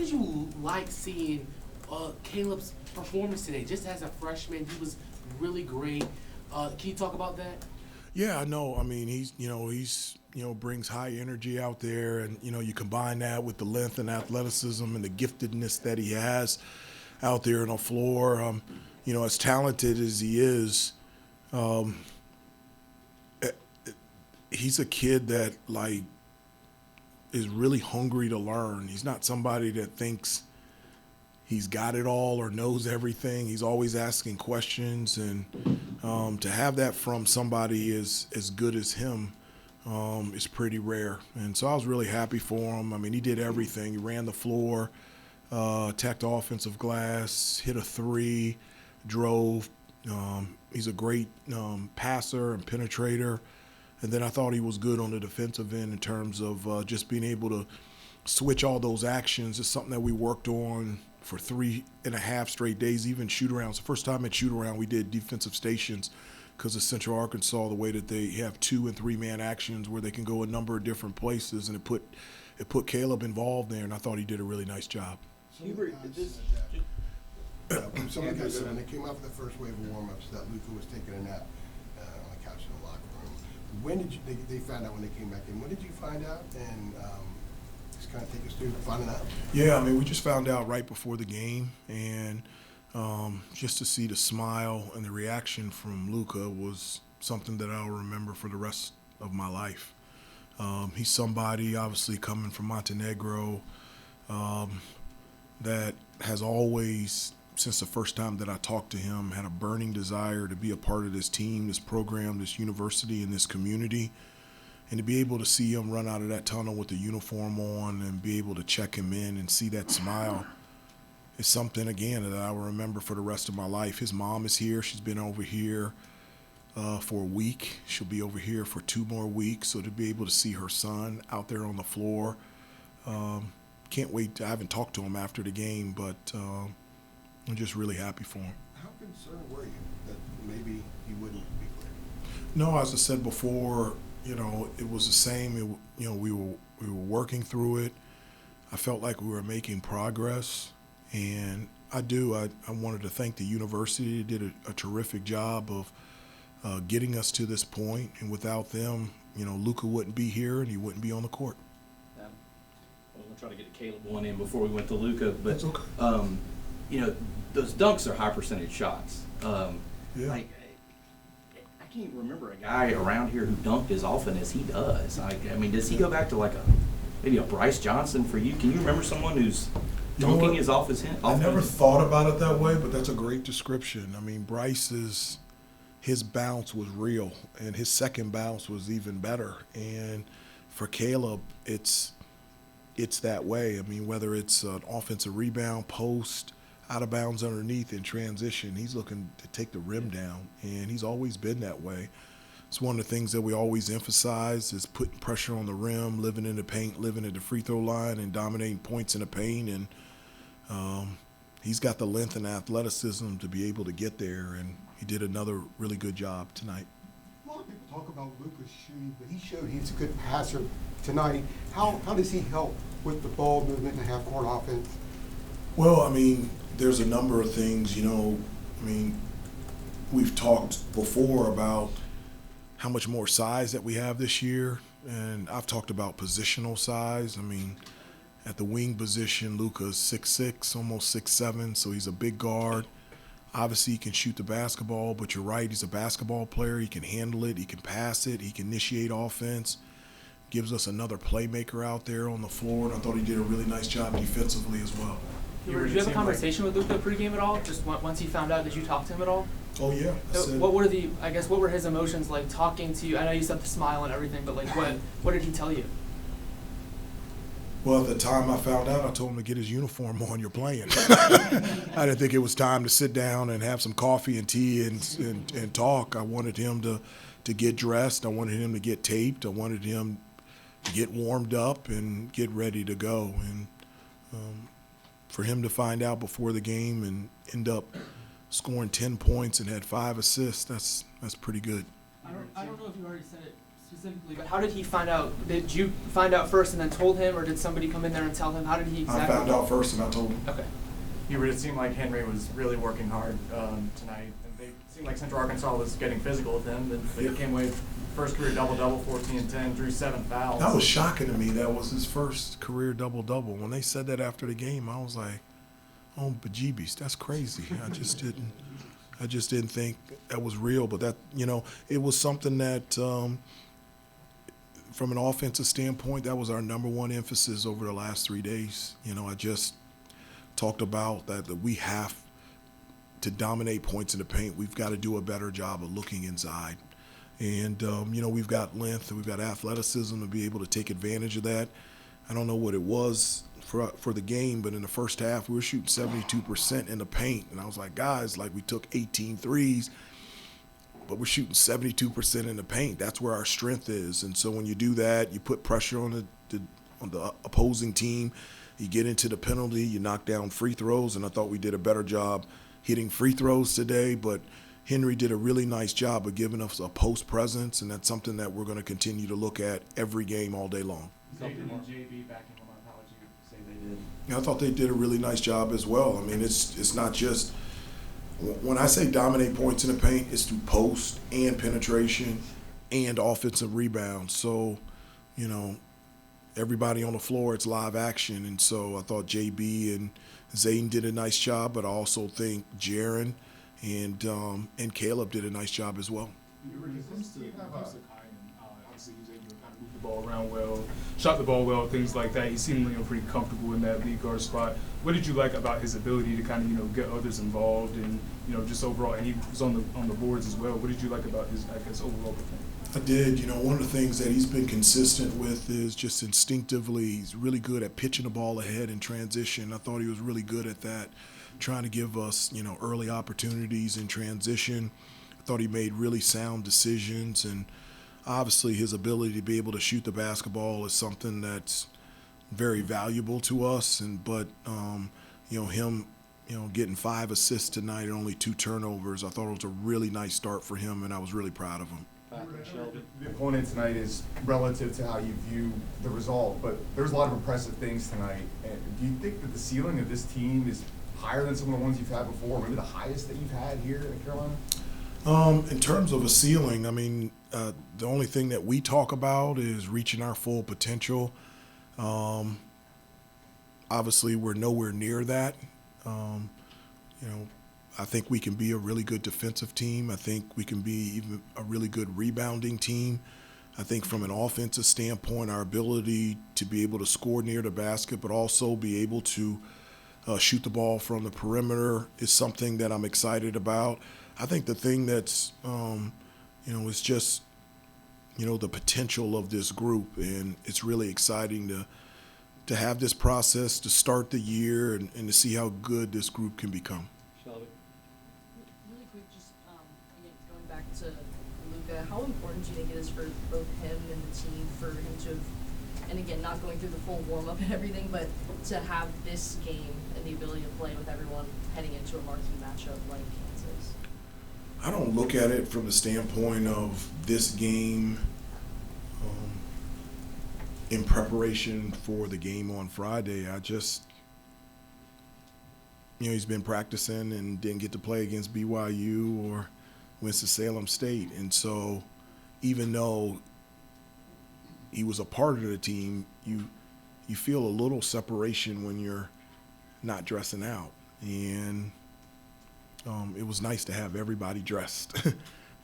did you like seeing Caleb's performance today? Just as a freshman, he was really great. Can you talk about that? Yeah, I know. I mean, he's brings high energy out there, and you combine that with the length and athleticism and the giftedness that he has out there on the floor. As talented as he is, um, eh, he's a kid that is really hungry to learn. He's not somebody that thinks he's got it all or knows everything. He's always asking questions, and to have that from somebody as good as him is pretty rare. And so I was really happy for him. I mean, he did everything. He ran the floor, attacked the offensive glass, hit a three, drove. He's a great passer and penetrator. And then I thought he was good on the defensive end in terms of just being able to switch all those actions. It's something that we worked on for 3.5 straight days, even shoot-arounds. The first time at shoot-around we did defensive stations because of Central Arkansas, the way that they have 2- and 3-man actions where they can go a number of different places, and it put Caleb involved there, and I thought he did a really nice job. Hubert, some of the guys said when they came out for the first wave of warm-ups that Luka was taking a nap on the couch in the locker room. When did they found out when they came back in? When did you find out? And just kind of take us through finding out. Yeah, I mean, we just found out right before the game, and just to see the smile and the reaction from Luka was something that I'll remember for the rest of my life. He's somebody, obviously, coming from Montenegro that has always, since the first time that I talked to him, had a burning desire to be a part of this team, this program, this university, and this community. And to be able to see him run out of that tunnel with the uniform on and be able to check him in and see that smile is something, again, that I will remember for the rest of my life. His mom is here. She's been over here for a week. She'll be over here for 2 more weeks. So to be able to see her son out there on the floor, can't wait. I haven't talked to him after the game, but I'm just really happy for him. How concerned were you that maybe he wouldn't be cleared? No, as I said before, it was the same. We were working through it. I felt like we were making progress, and I wanted to thank the university. They did a terrific job of getting us to this point, and without them, Luka wouldn't be here and he wouldn't be on the court. I was going to try to get Caleb one in before we went to Luka, but That's okay. Those dunks are high percentage shots. Yeah. I can't remember a guy around here who dunked as often as he does. Does he go back to maybe a Bryce Johnson for you? Can you remember someone who's dunking as often as him? I never thought about it that way, but that's a great description. I mean, his bounce was real, and his second bounce was even better. And for Caleb, it's that way. I mean, whether it's an offensive rebound, post, out of bounds underneath in transition, he's looking to take the rim down, and he's always been that way. It's one of the things that we always emphasize is putting pressure on the rim, living in the paint, living at the free throw line, and dominating points in the paint. And he's got the length and athleticism to be able to get there, and he did another really good job tonight. A lot of people talk about Luka's shooting, but he showed he's a good passer tonight. How does he help with the ball movement and half-court offense? Well, I mean, there's a number of things, we've talked before about how much more size that we have this year, and I've talked about positional size. I mean, at the wing position, Luka's 6'6", almost 6'7", so he's a big guard. Obviously, he can shoot the basketball, but you're right, he's a basketball player. He can handle it, he can pass it, he can initiate offense. Gives us another playmaker out there on the floor, and I thought he did a really nice job defensively as well. Did you have a conversation with Luka pregame at all? Just once he found out, did you talk to him at all? Oh yeah. What were his emotions like talking to you? I know you said the smile and everything, but what did he tell you? Well, at the time I found out, I told him to get his uniform on. You're playing. I didn't think it was time to sit down and have some coffee and tea and talk. I wanted him to get dressed. I wanted him to get taped. I wanted him to get warmed up and get ready to go. And for him to find out before the game and end up scoring 10 points and had 5 assists, that's pretty good. I don't know if you already said it specifically, but how did he find out? Did you find out first and then told him, or did somebody come in there and tell him? How did he exactly? I found out first and I told him. Okay. Hubert, it seemed like Henry was really working hard tonight. And they seemed like Central Arkansas was getting physical with him. And he came away first career double-double, 14-10, drew 7 fouls. That was shocking to me. That was his first career double-double. When they said that after the game, I was like, oh, bejeebies, that's crazy. I just didn't think that was real. But that, it was something that, from an offensive standpoint, that was our number one emphasis over the last 3 days. I just talked about that we have to dominate points in the paint. We've got to do a better job of looking inside. And, we've got length and we've got athleticism to be able to take advantage of that. I don't know what it was for the game, but in the first half, we were shooting 72% in the paint. And I was like, guys, we took 18 threes, but we're shooting 72% in the paint. That's where our strength is. And so when you do that, you put pressure on the opposing team. You get into the penalty, you knock down free throws, and I thought we did a better job hitting free throws today. But Henry did a really nice job of giving us a post presence, and that's something that we're going to continue to look at every game all day long. David and JB backing him up. How would you say they did? I thought they did a really nice job as well. I mean, it's not just when I say dominate points in the paint, it's through post and penetration and offensive rebounds. So, everybody on the floor, it's live action. And so I thought JB and Zayden did a nice job, but I also think Jaren and Caleb did a nice job as well. When it comes to Kai, obviously he was able to kind of move the ball around well, shot the ball well, things like that. He seemed pretty comfortable in that lead guard spot. What did you like about his ability to kind of get others involved and just overall? And he was on the boards as well. What did you like about his overall performance? I did. One of the things that he's been consistent with is just instinctively, he's really good at pitching the ball ahead in transition. I thought he was really good at that, trying to give us, early opportunities in transition. I thought he made really sound decisions, and obviously his ability to be able to shoot the basketball is something that's very valuable to us. But him, getting 5 assists tonight and only 2 turnovers, I thought it was a really nice start for him, and I was really proud of him. The opponent tonight is relative to how you view the result, but there's a lot of impressive things tonight. And do you think that the ceiling of this team is higher than some of the ones you've had before, maybe the highest that you've had here in Carolina? In terms of a ceiling, I mean, the only thing that we talk about is reaching our full potential. Obviously, we're nowhere near that. I think we can be a really good defensive team. I think we can be even a really good rebounding team. I think from an offensive standpoint, our ability to be able to score near the basket, but also be able to shoot the ball from the perimeter is something that I'm excited about. I think the thing that's, is just, the potential of this group, and it's really exciting to have this process to start the year and to see how good this group can become. Really quick, just again, going back to Luka, how important do you think it is for both him and the team for him to have, and again, not going through the full warm-up and everything, but to have this game and the ability to play with everyone heading into a marquee matchup like Kansas? I don't look at it from the standpoint of this game in preparation for the game on Friday. I just, he's been practicing and didn't get to play against BYU or Winston-Salem State. And so even though he was a part of the team, you feel a little separation when you're not dressing out. And it was nice to have everybody dressed.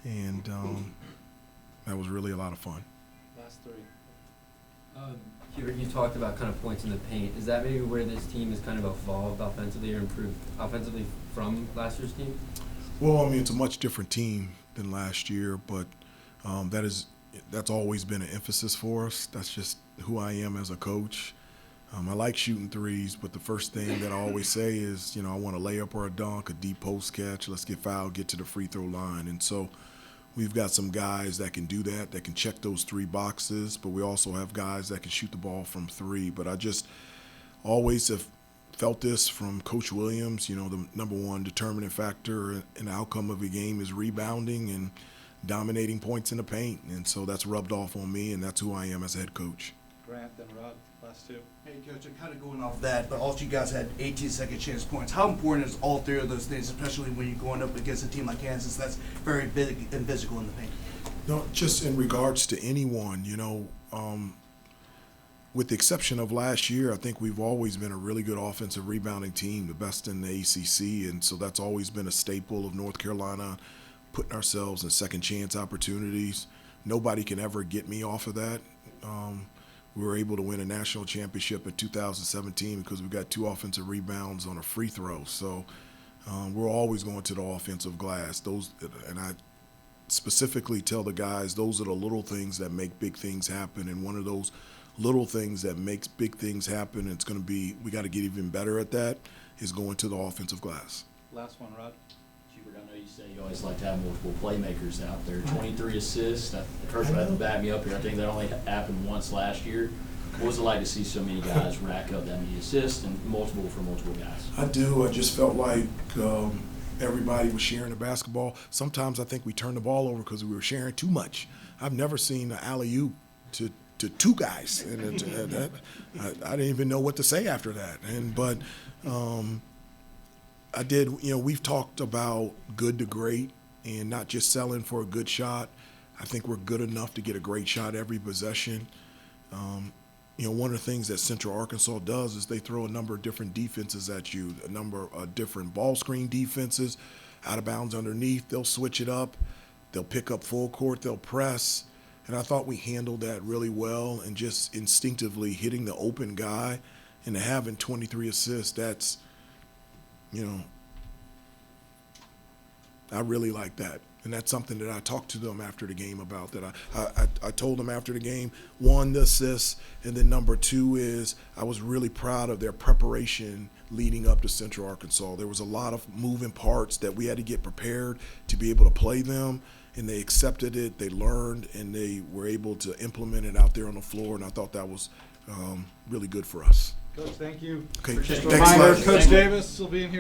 And that was really a lot of fun. Last 3. Hubert, you talked about kind of points in the paint. Is that maybe where this team has kind of evolved offensively or improved offensively from last year's team? Well, I mean, it's a much different team than last year, but that's always been an emphasis for us. That's just who I am as a coach. I like shooting threes, but the first thing that I always say is, I want a layup or a dunk, a deep post catch. Let's get fouled, get to the free throw line. And so we've got some guys that can do that can check those 3 boxes, but we also have guys that can shoot the ball from 3. But I just always have felt this from Coach Williams. The number one determining factor in the outcome of a game is rebounding, and dominating points in the paint. And so that's rubbed off on me, and that's who I am as a head coach. Grant, then Rod, last two. Hey, Coach, I'm kind of going off that, but also you guys had 18 second chance points. How important is all three of those things, especially when you're going up against a team like Kansas that's very big and physical in the paint? No, just in regards to anyone, with the exception of last year, I think we've always been a really good offensive rebounding team, the best in the ACC, and so that's always been a staple of North Carolina, putting ourselves in second chance opportunities. Nobody can ever get me off of that. We were able to win a national championship in 2017 because we got 2 offensive rebounds on a free throw. So we're always going to the offensive glass. And I specifically tell the guys those are the little things that make big things happen. And one of those little things that makes big things happen, it's going to be, we got to get even better at that, is going to the offensive glass. Last one, Rod. Hubert, I know you say you always like to have multiple playmakers out there. 23 assists. First, I have to back me up here. I think that only happened once last year. What was it like to see so many guys rack up that many assists and multiple guys? I do. I just felt like everybody was sharing the basketball. Sometimes I think we turned the ball over because we were sharing too much. I've never seen an alley-oop to 2 guys, and I didn't even know what to say after that. But I did. We've talked about good to great, and not just selling for a good shot. I think we're good enough to get a great shot every possession. One of the things that Central Arkansas does is they throw a number of different defenses at you, a number of different ball screen defenses, out of bounds underneath. They'll switch it up. They'll pick up full court. They'll press. And I thought we handled that really well, and just instinctively hitting the open guy and having 23 assists, that's, I really like that. And that's something that I talked to them after the game about, that I told them after the game, 1, the assists, and then number 2 is I was really proud of their preparation leading up to Central Arkansas. There was a lot of moving parts that we had to get prepared to be able to play them, and they accepted it, they learned, and they were able to implement it out there on the floor, and I thought that was really good for us. Coach, thank you. Okay, Just a thanks a reminder, lot. Coach Davis will be in here.